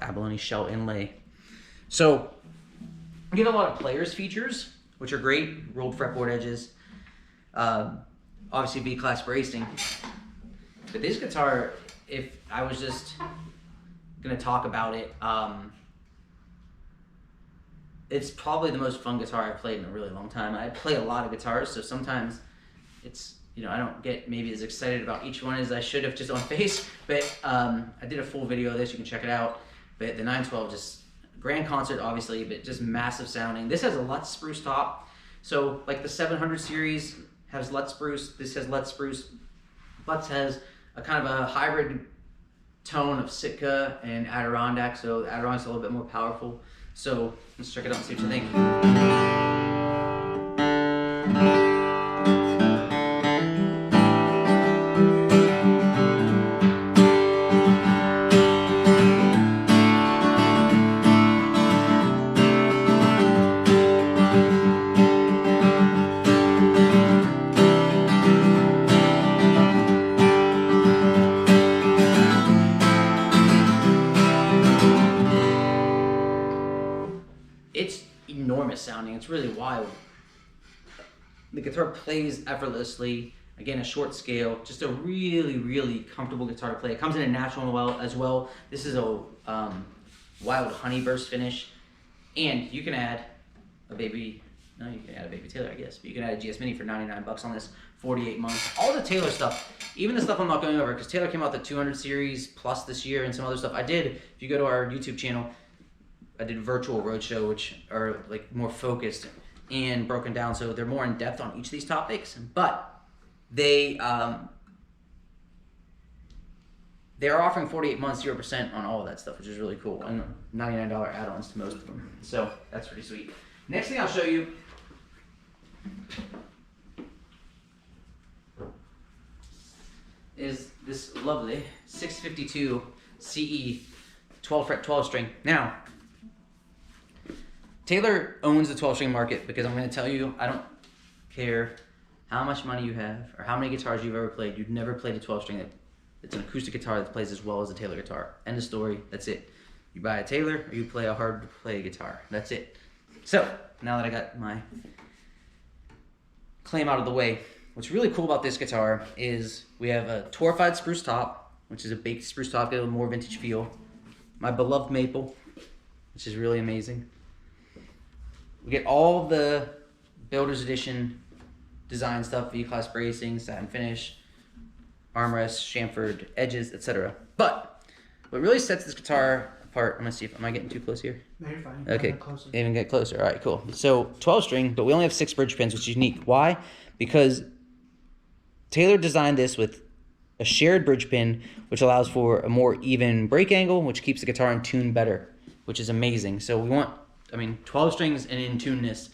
abalone shell inlay. So you get a lot of players features, which are great. Rolled fretboard edges, obviously V-class bracing. But this guitar, if I was just gonna talk about it, it's probably the most fun guitar I've played in a really long time. I play a lot of guitars, so sometimes it's, you know, I don't get maybe as excited about each one as I should have just on face, but I did a full video of this, you can check it out. But the 912, just grand concert obviously, but just massive sounding. This has a Lutz spruce top. So like the 700 series has Lutz spruce, this has Lutz spruce. Lutz has a kind of a hybrid tone of Sitka and Adirondack, so the Adirondack's a little bit more powerful. So let's check it out and see what you think. It's enormous sounding. It's really wild. The guitar plays effortlessly. Again, a short scale. Just a really, really comfortable guitar to play. It comes in a natural as well. This is a wild honey burst finish. And you can add a baby, no, you can add a baby Taylor, I guess. But you can add a GS Mini for 99 bucks on this, 48 months. All the Taylor stuff, even the stuff I'm not going over, because Taylor came out the 200 series plus this year and some other stuff. I did, if you go to our YouTube channel, I did virtual roadshow, which are like more focused and broken down, so they're more in depth on each of these topics. But they are offering 48 months, 0% on all of that stuff, which is really cool, and $99 add-ons to most of them. So that's pretty sweet. Next thing I'll show you is this lovely 652 CE 12 fret 12 string. Now, Taylor owns the 12 string market, because I'm going to tell you, I don't care how much money you have or how many guitars you've ever played. You've never played a 12 string that's an acoustic guitar that plays as well as a Taylor guitar. End of story. That's it. You buy a Taylor or you play a hard to play guitar. That's it. So now that I got my claim out of the way, what's really cool about this guitar is we have a torrefied spruce top, which is a baked spruce top, get a little more vintage feel. My beloved maple, which is really amazing. We get all the Builder's Edition design stuff, V-class bracing, satin finish, armrests, chamfered edges, etc. But what really sets this guitar apart, I'm gonna see if, am I getting too close here? No, you're fine. Okay, even get closer. All right, cool. So 12 string, but we only have 6 bridge pins, which is unique. Why? Because Taylor designed this with a shared bridge pin, which allows for a more even break angle, which keeps the guitar in tune better, which is amazing. So we want, 12 strings and in tuneness,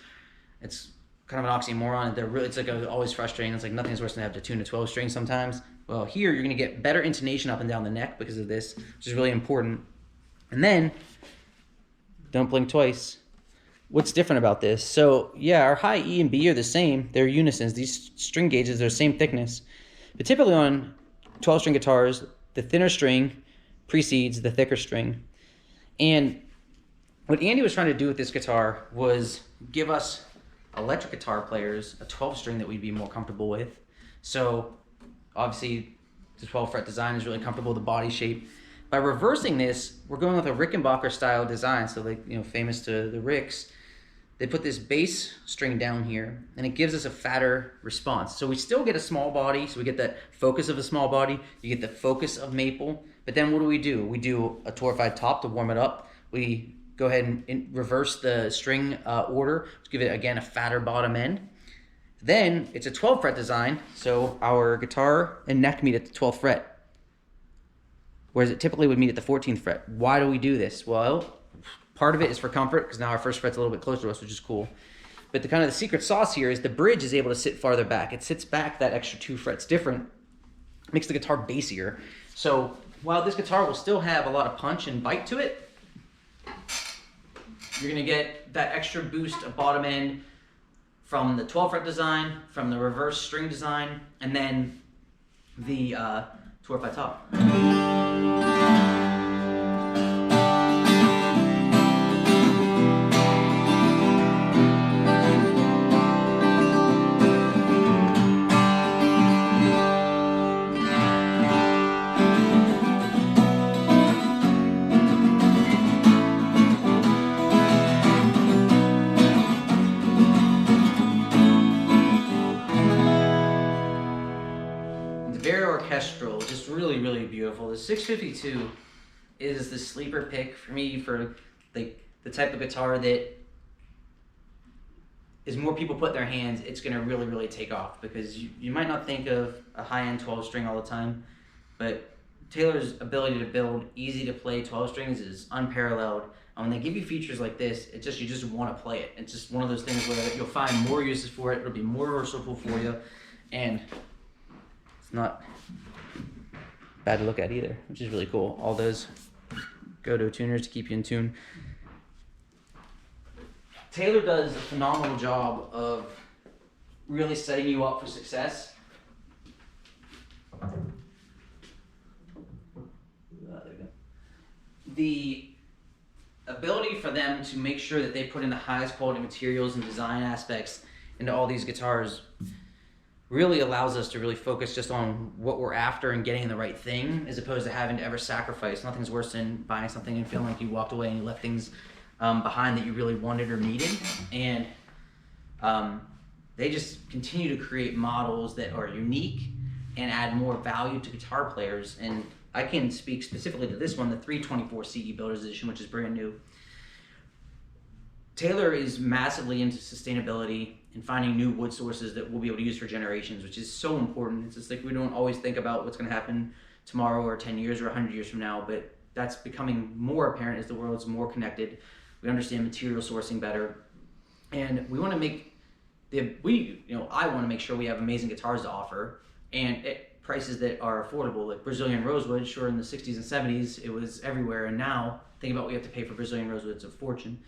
it's kind of an oxymoron. They're really, it's like always frustrating. It's like nothing's worse than have to tune a 12 string sometimes. Well, here you're gonna get better intonation up and down the neck because of this, which is really important. And then, don't blink twice. What's different about this? So yeah, our high E and B are the same. They're unisons. These string gauges are the same thickness. But typically on 12-string guitars, the thinner string precedes the thicker string. And what Andy was trying to do with this guitar was give us electric guitar players a 12-string that we'd be more comfortable with. So obviously the 12-fret design is really comfortable with the body shape. By reversing this, we're going with a Rickenbacker style design. So like, famous to the Ricks, they put this bass string down here and it gives us a fatter response. So we still get a small body, so we get that focus of a small body, you get the focus of maple, but then what do? We do a torrefied top to warm it up. We go ahead and reverse the string order to give it, again, a fatter bottom end. Then it's a 12-fret design, so our guitar and neck meet at the 12th fret, whereas it typically would meet at the 14th fret. Why do we do this? Well, part of it is for comfort, because now our first fret's a little bit closer to us, which is cool. But the secret sauce here is the bridge is able to sit farther back. It sits back that extra 2 frets different, makes the guitar bassier. So while this guitar will still have a lot of punch and bite to it, you're gonna get that extra boost of bottom end from the 12-fret design, from the reverse string design, and then the torrefied top. Very orchestral, just really, really beautiful. The 652 is the sleeper pick for me for the type of guitar that as more people put their hands, it's going to really, really take off, because you might not think of a high-end 12-string all the time, but Taylor's ability to build easy-to-play 12 strings is unparalleled. And when they give you features like this, you just want to play it. It's just one of those things where you'll find more uses for it. It'll be more versatile for you, and it's not bad to look at either, which is really cool. All those go-to tuners to keep you in tune. Taylor does a phenomenal job of really setting you up for success. There we go. The ability for them to make sure that they put in the highest quality materials and design aspects into all these guitars really allows us to really focus just on what we're after and getting the right thing, as opposed to having to ever sacrifice. Nothing's worse than buying something and feeling like you walked away and you left things behind that you really wanted or needed. And they just continue to create models that are unique and add more value to guitar players. And I can speak specifically to this one, the 324 CE Builders Edition, which is brand new. Taylor is massively into sustainability and finding new wood sources that we'll be able to use for generations, which is so important. It's just like we don't always think about what's going to happen tomorrow or 10 years or 100 years from now, but that's becoming more apparent as the world's more connected. We understand material sourcing better, and we want to make I want to make sure we have amazing guitars to offer, and at prices that are affordable. Like Brazilian rosewood, sure, in the 60s and 70s it was everywhere, and now think about what you have to pay for Brazilian rosewood. It's a fortune.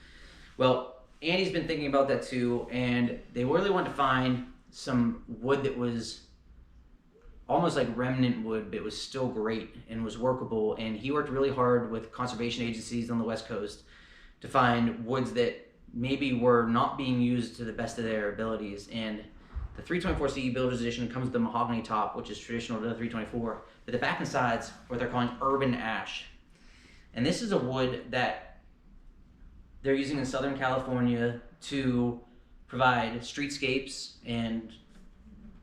Well, Andy's been thinking about that too, and they really wanted to find some wood that was almost like remnant wood, but it was still great and was workable. And he worked really hard with conservation agencies on the West Coast to find woods that maybe were not being used to the best of their abilities. And the 324 CE Builders Edition comes with the mahogany top, which is traditional to the 324, but the back and sides, what they're calling urban ash. And this is a wood that they're using in Southern California to provide streetscapes and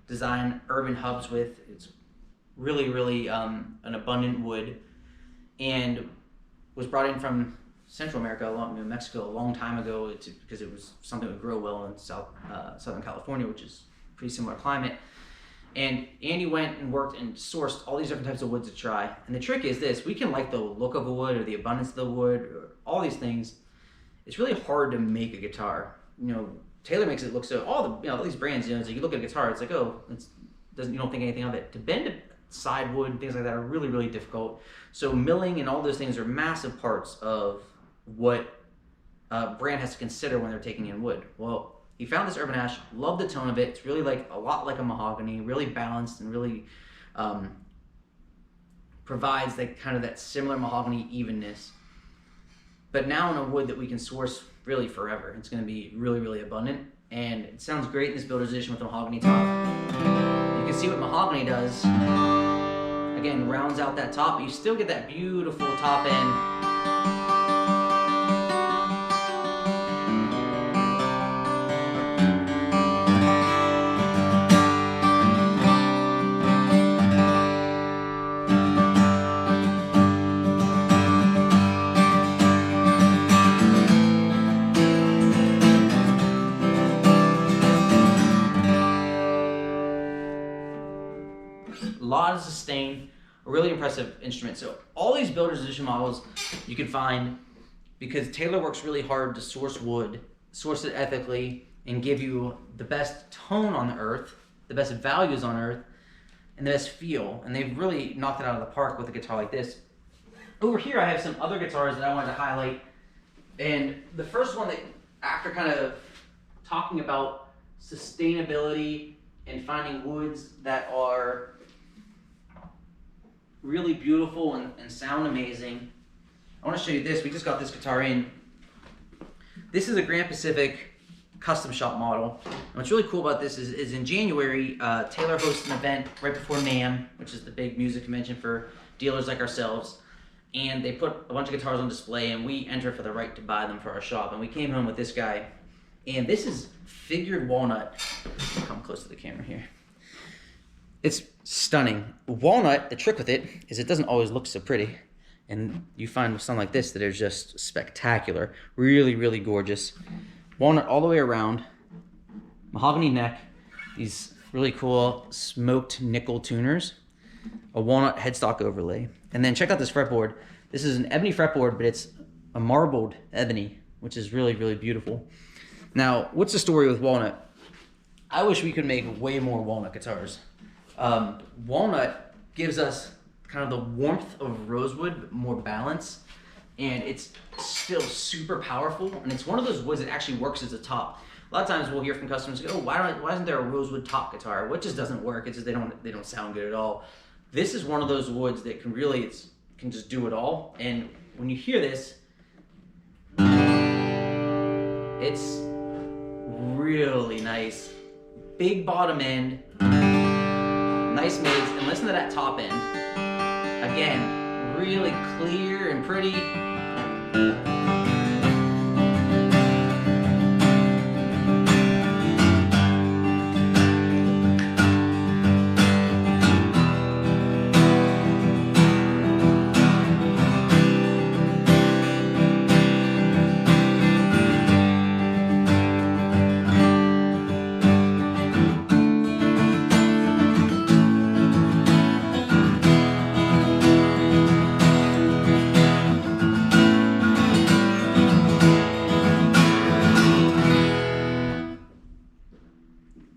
design urban hubs with. It's really, really an abundant wood, and was brought in from Central America, Mexico, a long time ago, because it was something that would grow well in Southern California, which is a pretty similar climate. And Andy went and worked and sourced all these different types of woods to try. And the trick is this: we can like the look of a wood or the abundance of the wood or all these things. It's really hard to make a guitar. Taylor makes it look so, all these brands, it's like you look at a guitar, it's like, oh, you don't think anything of it. To bend a side wood and things like that are really, really difficult. So milling and all those things are massive parts of what a brand has to consider when they're taking in wood. Well, he found this urban ash, loved the tone of it. It's really a lot like a mahogany, really balanced and really provides that kind of that similar mahogany evenness, but now in a wood that we can source really forever. It's going to be really, really abundant, and it sounds great in this builder's edition with the mahogany top. You can see what mahogany does. Again, rounds out that top, but you still get that beautiful top end. A lot of sustain, a really impressive instrument. So all these builder's edition models you can find because Taylor works really hard to source wood, source it ethically, and give you the best tone on the earth, the best values on earth, and the best feel. And they've really knocked it out of the park with a guitar like this. Over here I have some other guitars that I wanted to highlight. And the first one that, after kind of talking about sustainability and finding woods that are really beautiful and sound amazing, I want to show you this. We just got this guitar in. This is a Grand Pacific custom shop model. And what's really cool about this is in January, Taylor hosts an event right before NAMM, which is the big music convention for dealers like ourselves. And they put a bunch of guitars on display, and we enter for the right to buy them for our shop. And we came home with this guy. And this is figured walnut. Come close to the camera here. It's stunning. Walnut, the trick with it is it doesn't always look so pretty. And you find with something like this that are just spectacular. Really, really gorgeous. Walnut all the way around. Mahogany neck. These really cool smoked nickel tuners. A walnut headstock overlay. And then check out this fretboard. This is an ebony fretboard, but it's a marbled ebony, which is really, really beautiful. Now, what's the story with walnut? I wish we could make way more walnut guitars. Walnut gives us kind of the warmth of rosewood, but more balance, and it's still super powerful, and it's one of those woods that actually works as a top. A lot of times we'll hear from customers go, oh, why isn't there a rosewood top guitar? Well, it just doesn't work. It's just they don't sound good at all. This is one of those woods that can really can just do it all, and when you hear this, it's really nice. Big bottom end, nice mids, and listen to that top end. Again, really clear and pretty.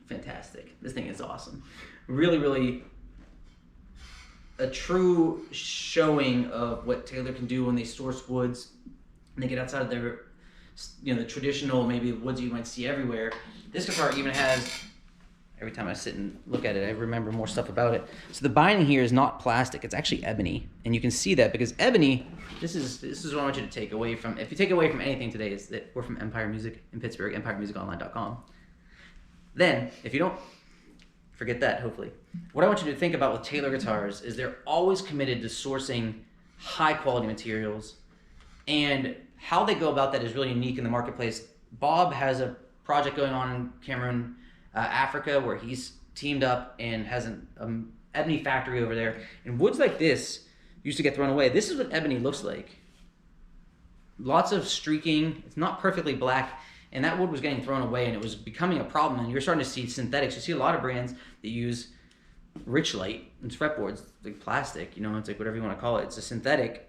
Fantastic. This thing is awesome. Really, really a true showing of what Taylor can do when they source woods and they get outside of their, the traditional maybe woods you might see everywhere. This guitar even has, every time I sit and look at it, I remember more stuff about it. So the binding here is not plastic, it's actually ebony. And you can see that because ebony, this is what I want you to take away from, if you take away from anything today, is that we're from Empire Music in Pittsburgh, empiremusiconline.com. Then, if you don't forget that, hopefully, what I want you to think about with Taylor guitars is they're always committed to sourcing high quality materials, and how they go about that is really unique in the marketplace. Bob has a project going on in Cameroon, Africa, where he's teamed up and has an ebony factory over there. And woods like this used to get thrown away. This is what ebony looks like. Lots of streaking. It's not perfectly black. And that wood was getting thrown away, and it was becoming a problem. And you're starting to see synthetics. You see a lot of brands that use rich light. It's fretboards, like plastic, it's like whatever you want to call it. It's a synthetic.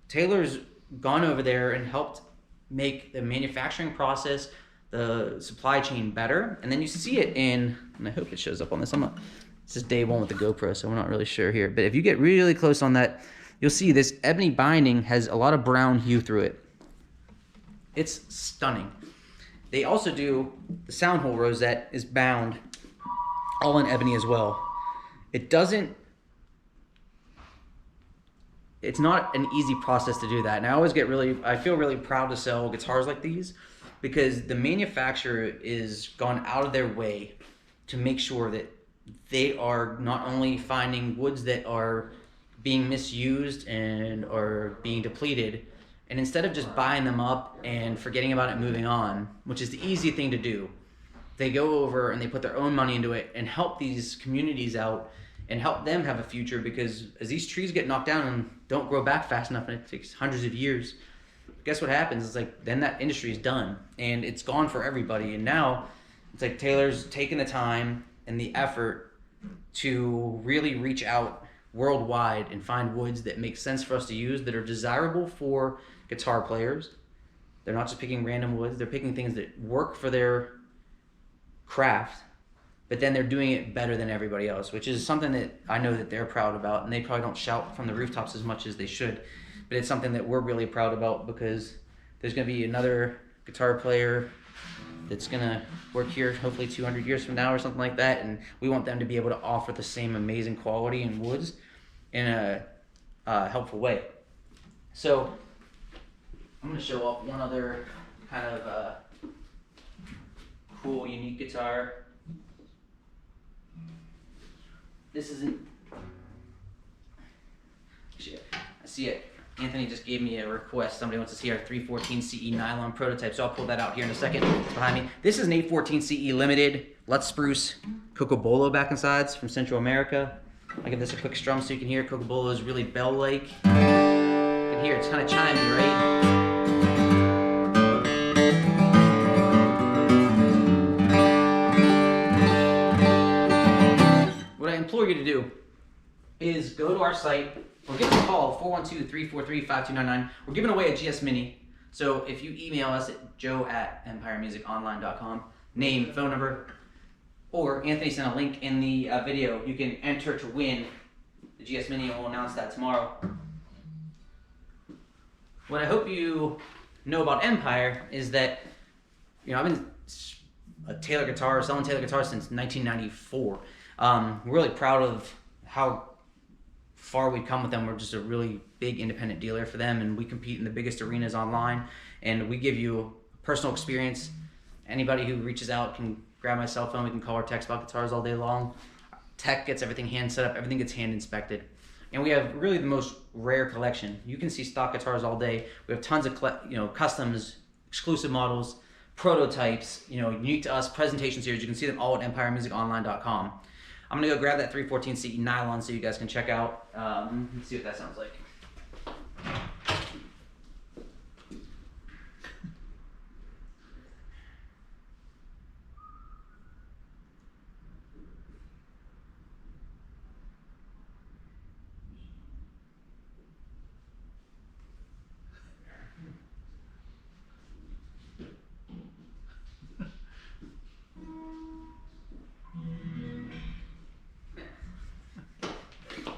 Taylor's gone over there and helped make the manufacturing process, the supply chain better. And then you see it in, and I hope it shows up on this. This is day one with the GoPro, so we're not really sure here. But if you get really close on that, you'll see this ebony binding has a lot of brown hue through it. It's stunning. They also do, the sound hole rosette is bound all in ebony as well. It doesn't it's not an easy process to do that. And I feel really proud to sell guitars like these, because the manufacturer is gone out of their way to make sure that they are not only finding woods that are being misused and are being depleted, and instead of just buying them up and forgetting about it and moving on, which is the easy thing to do, they go over and they put their own money into it and help these communities out and help them have a future, because as these trees get knocked down and don't grow back fast enough, and it takes hundreds of years, guess what happens? It's like, then that industry is done and it's gone for everybody. And now it's like Taylor's taking the time and the effort to really reach out worldwide and find woods that make sense for us to use, that are desirable for guitar players. They're not just picking random woods, they're picking things that work for their craft, but then they're doing it better than everybody else, which is something that I know that they're proud about, and they probably don't shout from the rooftops as much as they should, but it's something that we're really proud about, because there's going to be another guitar player that's going to work here hopefully 200 years from now or something like that, and we want them to be able to offer the same amazing quality in woods in a helpful way. So I'm going to show off one other kind of cool, unique guitar. This isn't, I see it. Anthony just gave me a request. Somebody wants to see our 314 CE nylon prototype, so I'll pull that out here in a second. Behind me, this is an 814 CE limited Let's Spruce Cocobolo back and sides from Central America. I'll give this a quick strum so you can hear it. Cocobolo is really bell-like. You can hear it's kind of chimey, right? Implore you to do is go to our site or give us a call, 412-343-5299. We're giving away a GS Mini. So if you email us at joe@empiremusiconline.com, name, phone number, or Anthony sent a link in the video, you can enter to win the GS Mini, and we'll announce that tomorrow. What I hope you know about Empire is that, I've been selling Taylor guitars since 1994. We're really proud of how far we've come with them. We're just a really big independent dealer for them, and we compete in the biggest arenas online, and we give you personal experience. Anybody who reaches out can grab my cell phone. We can call or text about guitars all day long. Tech gets everything hand set up, everything gets hand inspected, and we have really the most rare collection. You can see stock guitars all day. We have tons of customs, exclusive models, prototypes, unique to us, presentation series. You can see them all at empiremusiconline.com. I'm gonna go grab that 314 CE nylon so you guys can check out. Let's see what that sounds like.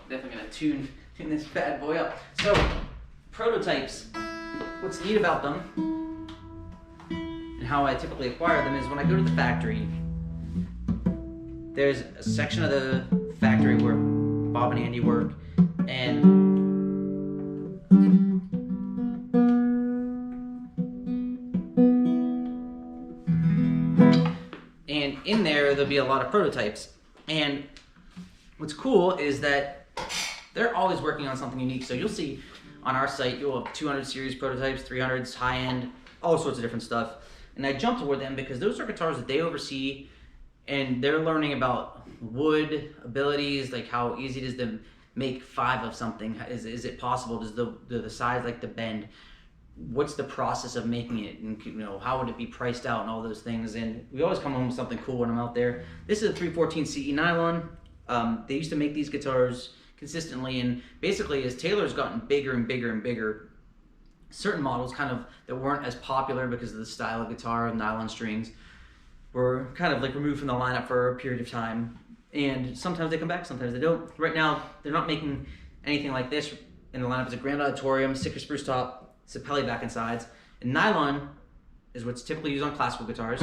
Definitely gonna tune this bad boy up. So, prototypes. What's neat about them and how I typically acquire them is when I go to the factory, there's a section of the factory where Bob and Andy work, and in there'll be a lot of prototypes. And what's cool is that they're always working on something unique. So you'll see on our site, you'll have 200 series prototypes, 300s, high-end, all sorts of different stuff. And I jump toward them because those are guitars that they oversee, and they're learning about wood abilities, like how easy it is to make 5 of something. Is it possible? Does the size like to bend? What's the process of making it? And how would it be priced out and all those things? And we always come home with something cool when I'm out there. This is a 314 CE nylon. They used to make these guitars consistently, and basically as Taylor's gotten bigger and bigger and bigger, certain models that weren't as popular because of the style of guitar and nylon strings were kind of like removed from the lineup for a period of time, and sometimes they come back, sometimes they don't. Right now they're not making anything like this in the lineup. It's a Grand Auditorium, sticker spruce top, Sapelli back and sides, and nylon is what's typically used on classical guitars.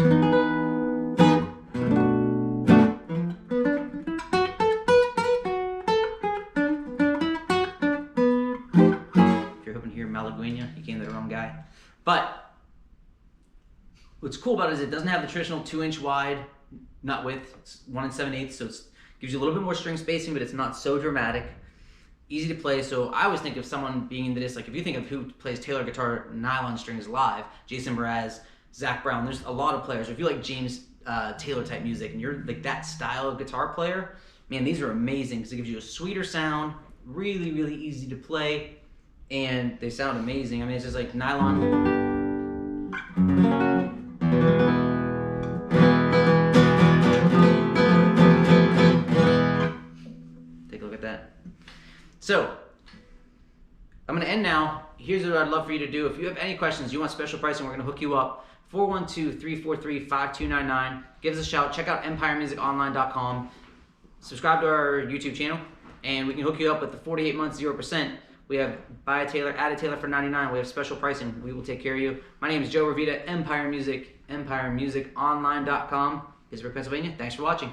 Malaguena. He came to the wrong guy. But what's cool about it is it doesn't have the traditional 2-inch wide nut width. It's 1 7/8, so it gives you a little bit more string spacing, but it's not so dramatic. Easy to play. So I always think of someone being into this, like if you think of who plays Taylor guitar nylon strings live, Jason Mraz, Zach Brown, there's a lot of players. If you like James Taylor type music and you're like that style of guitar player, man, these are amazing because it gives you a sweeter sound, really, really easy to play, and they sound amazing. I mean, it's just like nylon. Take a look at that. So, I'm going to end now. Here's what I'd love for you to do. If you have any questions, you want special pricing, we're going to hook you up. 412-343-5299. Give us a shout. Check out empiremusiconline.com. Subscribe to our YouTube channel, and we can hook you up with the 48 months 0%. We have buy a Taylor, add a Taylor for $99. We have special pricing. We will take care of you. My name is Joe Revita, Empire Music, empiremusiconline.com. Pittsburgh, Pennsylvania. Thanks for watching.